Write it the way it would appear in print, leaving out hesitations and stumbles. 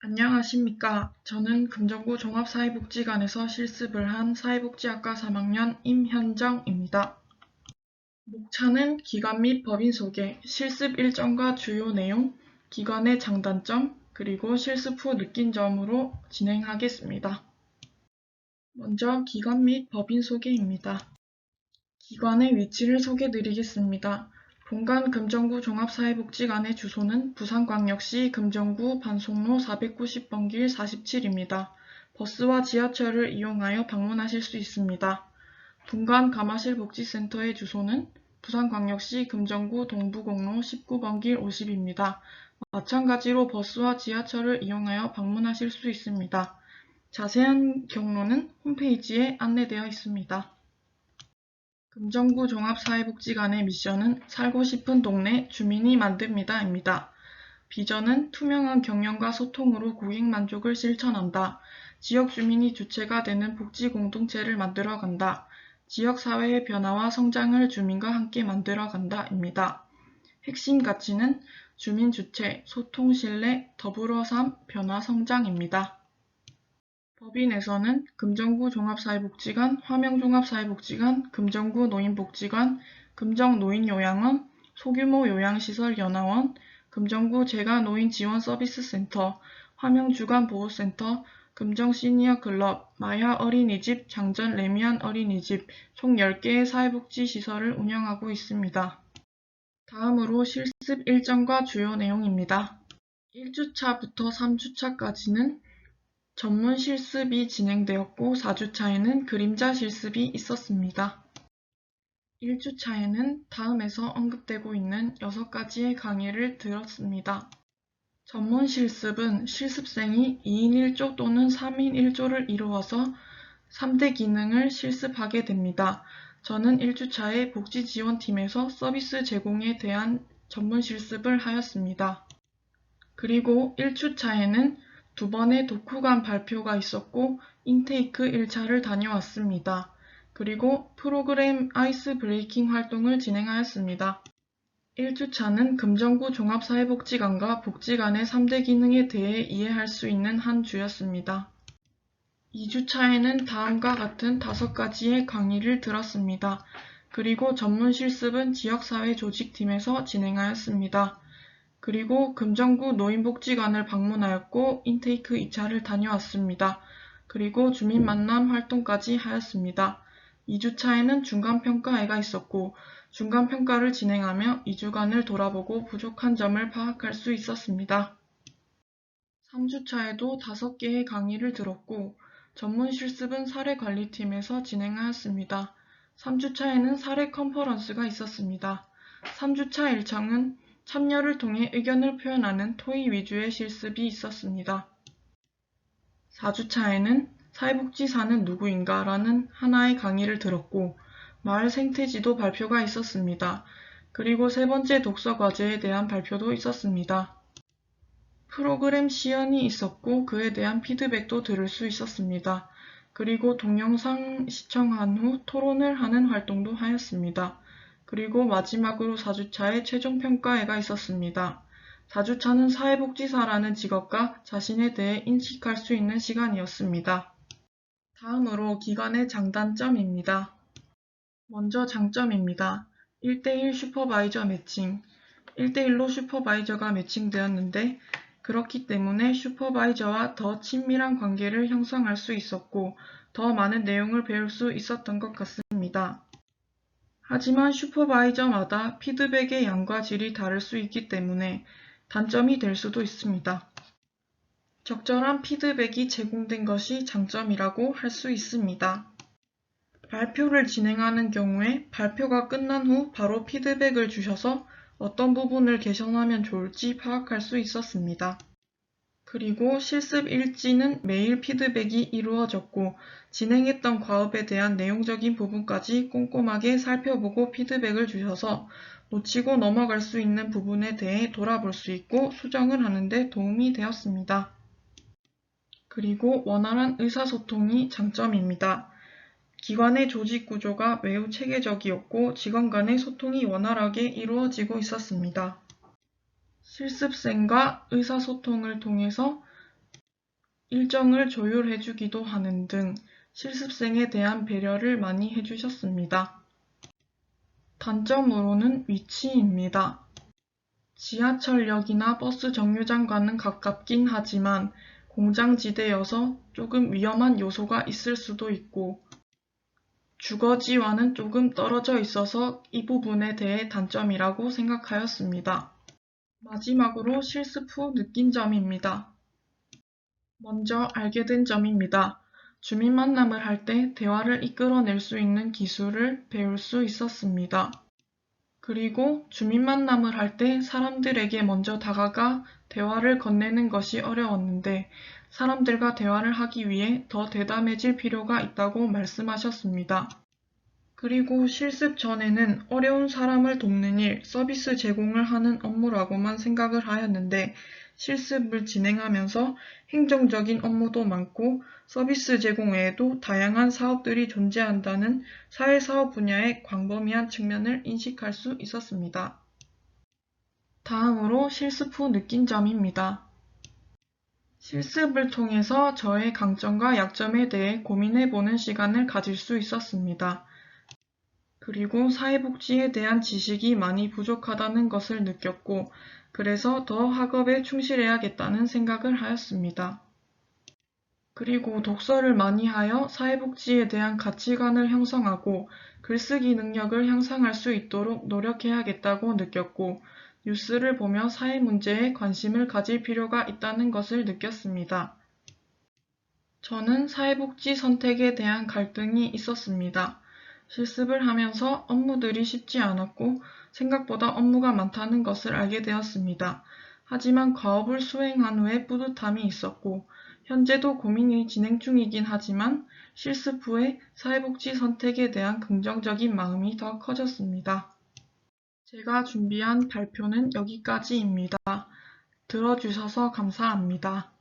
안녕하십니까. 저는 금정구 종합사회복지관에서 실습을 한 사회복지학과 3학년 임현정입니다. 목차는 기관 및 법인 소개, 실습 일정과 주요 내용, 기관의 장단점, 그리고 실습 후 느낀 점으로 진행하겠습니다. 먼저 기관 및 법인 소개입니다. 기관의 위치를 소개드리겠습니다. 본관 금정구 종합사회복지관의 주소는 부산광역시 금정구 반송로 490번 길 47입니다. 버스와 지하철을 이용하여 방문하실 수 있습니다. 본관 가마실 복지센터의 주소는 부산광역시 금정구 동부공로 19번 길 50입니다. 마찬가지로 버스와 지하철을 이용하여 방문하실 수 있습니다. 자세한 경로는 홈페이지에 안내되어 있습니다. 금정구 종합사회복지관의 미션은 살고 싶은 동네 주민이 만듭니다입니다. 비전은 투명한 경영과 소통으로 고객 만족을 실천한다. 지역 주민이 주체가 되는 복지 공동체를 만들어간다. 지역사회의 변화와 성장을 주민과 함께 만들어간다입니다. 핵심 가치는 주민 주체, 소통 신뢰, 더불어 삶, 변화 성장입니다. 법인에서는 금정구 종합사회복지관, 화명종합사회복지관, 금정구 노인복지관, 금정노인요양원, 소규모 요양시설연화원, 금정구 재가노인지원서비스센터, 화명주간보호센터, 금정시니어클럽, 마야 어린이집, 장전 레미안 어린이집 총 10개의 사회복지시설을 운영하고 있습니다. 다음으로 실습 일정과 주요 내용입니다. 1주차부터 3주차까지는 전문 실습이 진행되었고 4주차에는 그림자 실습이 있었습니다. 1주차에는 다음에서 언급되고 있는 6가지의 강의를 들었습니다. 전문 실습은 실습생이 2인 1조 또는 3인 1조를 이루어서 3대 기능을 실습하게 됩니다. 저는 1주차에 복지지원팀에서 서비스 제공에 대한 전문 실습을 하였습니다. 그리고 1주차에는 2번의 독후감 발표가 있었고 인테이크 1차를 다녀왔습니다. 그리고 프로그램 아이스 브레이킹 활동을 진행하였습니다. 1주차는 금정구 종합사회복지관과 복지관의 3대 기능에 대해 이해할 수 있는 한 주였습니다. 2주차에는 다음과 같은 5가지의 강의를 들었습니다. 그리고 전문 실습은 지역사회 조직팀에서 진행하였습니다. 그리고 금정구 노인복지관을 방문하였고 인테이크 2차를 다녀왔습니다. 그리고 주민만남 활동까지 하였습니다. 2주차에는 중간평가회가 있었고 중간평가를 진행하며 2주간을 돌아보고 부족한 점을 파악할 수 있었습니다. 3주차에도 5개의 강의를 들었고 전문 실습은 사례관리팀에서 진행하였습니다. 3주차에는 사례 컨퍼런스가 있었습니다. 3주차 일정은 참여를 통해 의견을 표현하는 토의 위주의 실습이 있었습니다. 4주차에는 사회복지사는 누구인가 라는 하나의 강의를 들었고 마을 생태지도 발표가 있었습니다. 그리고 3번째 독서 과제에 대한 발표도 있었습니다. 프로그램 시연이 있었고 그에 대한 피드백도 들을 수 있었습니다. 그리고 동영상 시청한 후 토론을 하는 활동도 하였습니다. 그리고 마지막으로 4주차에 최종평가회가 있었습니다. 4주차는 사회복지사라는 직업과 자신에 대해 인식할 수 있는 시간이었습니다. 다음으로 기관의 장단점입니다. 먼저 장점입니다. 1대1 슈퍼바이저 매칭 1대1로 슈퍼바이저가 매칭되었는데 그렇기 때문에 슈퍼바이저와 더 친밀한 관계를 형성할 수 있었고 더 많은 내용을 배울 수 있었던 것 같습니다. 하지만 슈퍼바이저마다 피드백의 양과 질이 다를 수 있기 때문에 단점이 될 수도 있습니다. 적절한 피드백이 제공된 것이 장점이라고 할 수 있습니다. 발표를 진행하는 경우에 발표가 끝난 후 바로 피드백을 주셔서 어떤 부분을 개선하면 좋을지 파악할 수 있었습니다. 그리고 실습 일지는 매일 피드백이 이루어졌고 진행했던 과업에 대한 내용적인 부분까지 꼼꼼하게 살펴보고 피드백을 주셔서 놓치고 넘어갈 수 있는 부분에 대해 돌아볼 수 있고 수정을 하는 데 도움이 되었습니다. 그리고 원활한 의사소통이 장점입니다. 기관의 조직 구조가 매우 체계적이었고 직원 간의 소통이 원활하게 이루어지고 있었습니다. 실습생과 의사소통을 통해서 일정을 조율해주기도 하는 등 실습생에 대한 배려를 많이 해주셨습니다. 단점으로는 위치입니다. 지하철역이나 버스 정류장과는 가깝긴 하지만 공장지대여서 조금 위험한 요소가 있을 수도 있고 주거지와는 조금 떨어져 있어서 이 부분에 대해 단점이라고 생각하였습니다. 마지막으로 실습 후 느낀 점입니다. 먼저 알게 된 점입니다. 주민 만남을 할 때 대화를 이끌어낼 수 있는 기술을 배울 수 있었습니다. 그리고 주민 만남을 할 때 사람들에게 먼저 다가가 대화를 건네는 것이 어려웠는데 사람들과 대화를 하기 위해 더 대담해질 필요가 있다고 말씀하셨습니다. 그리고 실습 전에는 어려운 사람을 돕는 일, 서비스 제공을 하는 업무라고만 생각을 하였는데 실습을 진행하면서 행정적인 업무도 많고 서비스 제공 외에도 다양한 사업들이 존재한다는 사회사업 분야의 광범위한 측면을 인식할 수 있었습니다. 다음으로 실습 후 느낀 점입니다. 실습을 통해서 저의 강점과 약점에 대해 고민해보는 시간을 가질 수 있었습니다. 그리고 사회복지에 대한 지식이 많이 부족하다는 것을 느꼈고, 그래서 더 학업에 충실해야겠다는 생각을 하였습니다. 그리고 독서를 많이 하여 사회복지에 대한 가치관을 형성하고 글쓰기 능력을 향상할 수 있도록 노력해야겠다고 느꼈고, 뉴스를 보며 사회 문제에 관심을 가질 필요가 있다는 것을 느꼈습니다. 저는 사회복지 선택에 대한 갈등이 있었습니다. 실습을 하면서 업무들이 쉽지 않았고 생각보다 업무가 많다는 것을 알게 되었습니다. 하지만 과업을 수행한 후에 뿌듯함이 있었고 현재도 고민이 진행 중이긴 하지만 실습 후에 사회복지 선택에 대한 긍정적인 마음이 더 커졌습니다. 제가 준비한 발표는 여기까지입니다. 들어주셔서 감사합니다.